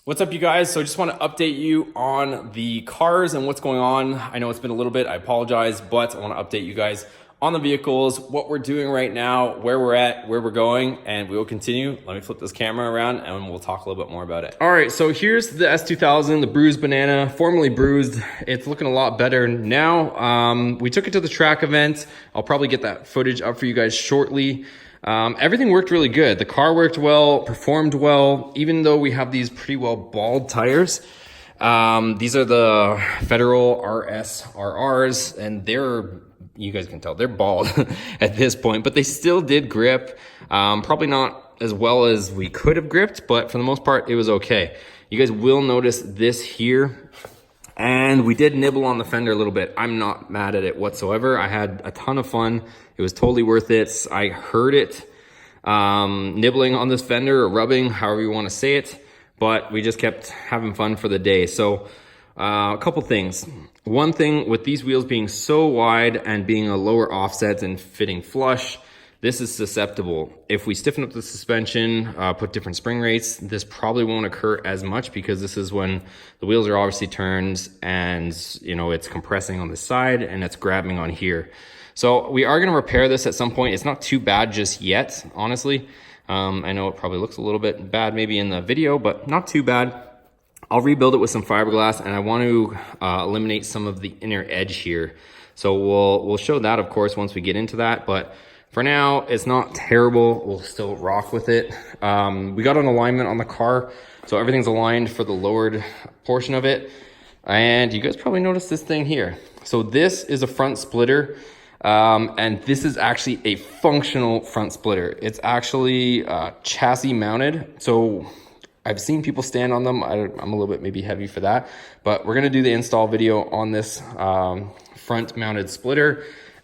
What's up, you guys? So I just want to update you on the cars and what's going on. I know it's been a little bit, I apologize, but I want to update you guys on the vehicles, what we're doing right now, where we're at, where we're going, and we will continue. Let me flip this camera around and we'll talk a little bit more about it. All right, so here's the S2000, the bruised banana, formerly bruised. It's looking a lot better now. We took it to the track event. I'll probably get that footage up for you guys shortly. Everything worked really good. The car worked well, performed well, even though we have these pretty well bald tires. These are the Federal RSRRs, and you guys can tell they're bald at this point, but they still did grip. Probably not as well as we could have gripped, but for the most part, it was okay. You guys will notice this here. And we did nibble on the fender a little bit. I'm not mad at it whatsoever. I had a ton of fun. It was totally worth it. I heard it nibbling on this fender or rubbing, however you want to say it. But we just kept having fun for the day. So a couple things. One thing, with these wheels being so wide and being a lower offset and fitting flush, this is susceptible. If we stiffen up the suspension, put different spring rates, this probably won't occur as much because this is when the wheels are obviously turned and it's compressing on the side and it's grabbing on here. So we are going to repair this at some point. It's not too bad just yet, honestly. I know it probably looks a little bit bad maybe in the video, but not too bad. I'll rebuild it with some fiberglass, and I want to eliminate some of the inner edge here. So we'll show that, of course, once we get into that, but for now, it's not terrible. We'll still rock with it. We got an alignment on the car, so everything's aligned for the lowered portion of it. And you guys probably noticed this thing here. So this is a front splitter, and this is actually a functional front splitter. It's actually chassis mounted. So I've seen people stand on them. I'm a little bit maybe heavy for that, but we're gonna do the install video on this front mounted splitter.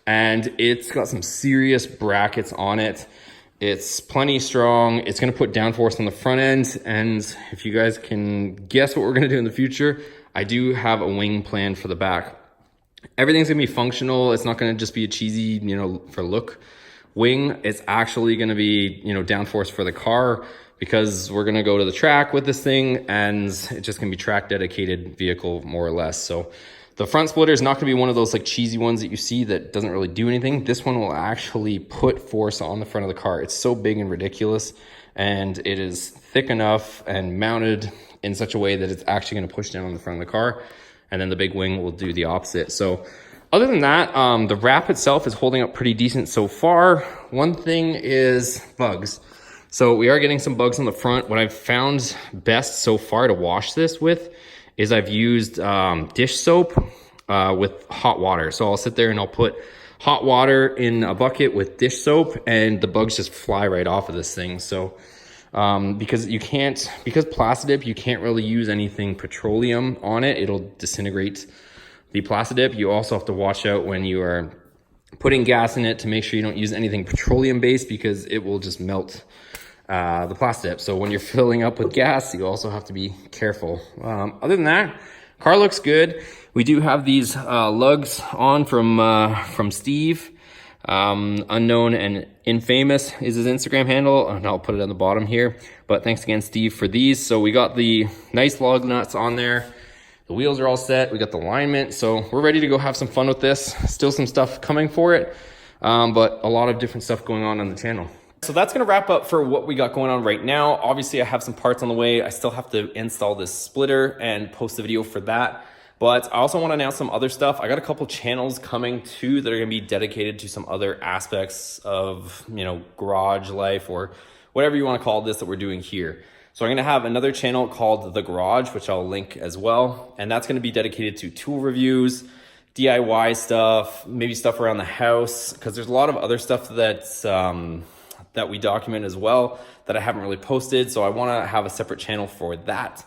And it's got some serious brackets on it. It's plenty strong. It's gonna put downforce on the front end. And if you guys can guess what we're gonna do in the future, I do have a wing plan for the back. Everything's gonna be functional. It's not gonna just be a cheesy, for look wing. It's actually gonna be, downforce for the car, because we're gonna go to the track with this thing and it's just gonna be track dedicated vehicle more or less. So the front splitter is not going to be one of those like cheesy ones that you see that doesn't really do anything. This one will actually put force on the front of the car. It's so big and ridiculous, and it is thick enough and mounted in such a way that it's actually going to push down on the front of the car, and then the big wing will do the opposite. So other than that, the wrap itself is holding up pretty decent so far. One thing is bugs. So we are getting some bugs on the front. What I've found best so far to wash this with is I've used dish soap with hot water. So I'll sit there and I'll put hot water in a bucket with dish soap, and the bugs just fly right off of this thing. So because Plastidip, you can't really use anything petroleum on it. It'll disintegrate the Plastidip. You also have to watch out when you are putting gas in it to make sure you don't use anything petroleum based, because it will just melt the Plastidip. So when you're filling up with gas, you also have to be careful. Other than that, car looks good. We do have these lugs on from Steve. Unknown and Infamous is his Instagram handle, and I'll put it on the bottom here. But thanks again, Steve, for these. So we got the nice lug nuts on there. The wheels are all set. We got the alignment. So we're ready to go have some fun with this. Still some stuff coming for it, but a lot of different stuff going on the channel. So that's going to wrap up for what we got going on right now. Obviously, I have some parts on the way. I still have to install this splitter and post a video for that. But I also want to announce some other stuff. I got a couple channels coming too that are going to be dedicated to some other aspects of, garage life, or whatever you want to call this that we're doing here. So I'm going to have another channel called The Garage, which I'll link as well. And that's going to be dedicated to tool reviews, DIY stuff, maybe stuff around the house, because there's a lot of other stuff that's that we document as well that I haven't really posted. So I want to have a separate channel for that.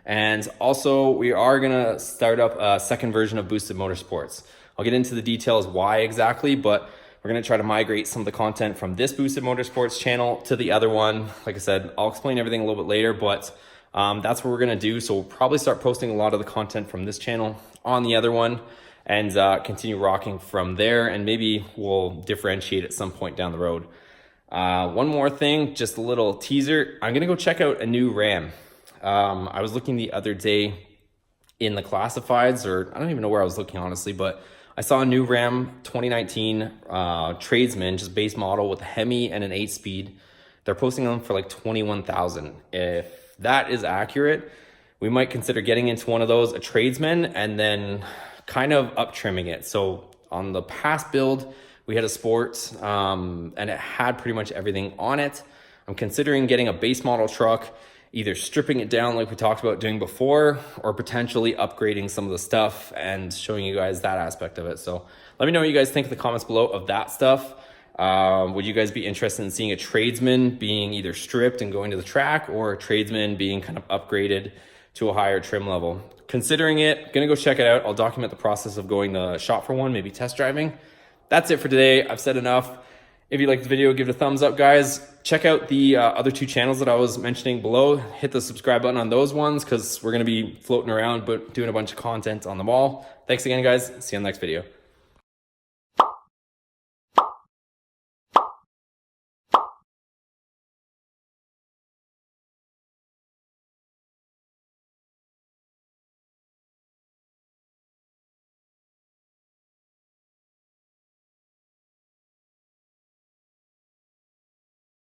And also we are going to start up a second version of Boosted Motorsports. I'll get into the details why exactly, but we're going to try to migrate some of the content from this Boosted Motorsports channel to the other one. Like I said, I'll explain everything a little bit later, but that's what we're going to do. So we'll probably start posting a lot of the content from this channel on the other one, and continue rocking from there. And maybe we'll differentiate at some point down the road. One more thing, just a little teaser. I'm going to go check out a new Ram. I was looking the other day in the classifieds, or I don't even know where I was looking honestly, but I saw a new Ram 2019 tradesman, just base model with a Hemi and an 8-speed. They're posting them for like 21,000. If that is accurate, we might consider getting into one of those, a tradesman, and then kind of up trimming it. So on the past build, we had a Sport, and it had pretty much everything on it. I'm considering getting a base model truck, either stripping it down like we talked about doing before, or potentially upgrading some of the stuff and showing you guys that aspect of it. So let me know what you guys think in the comments below of that stuff. Would you guys be interested in seeing a tradesman being either stripped and going to the track, or a tradesman being kind of upgraded to a higher trim level? Considering it, gonna go check it out. I'll document the process of going to shop for one, maybe test driving. That's it for today. I've said enough. If you liked the video, give it a thumbs up, guys. Check out the other 2 channels that I was mentioning below. Hit the subscribe button on those ones, because we're going to be floating around but doing a bunch of content on them all. Thanks again, guys. See you on the next video.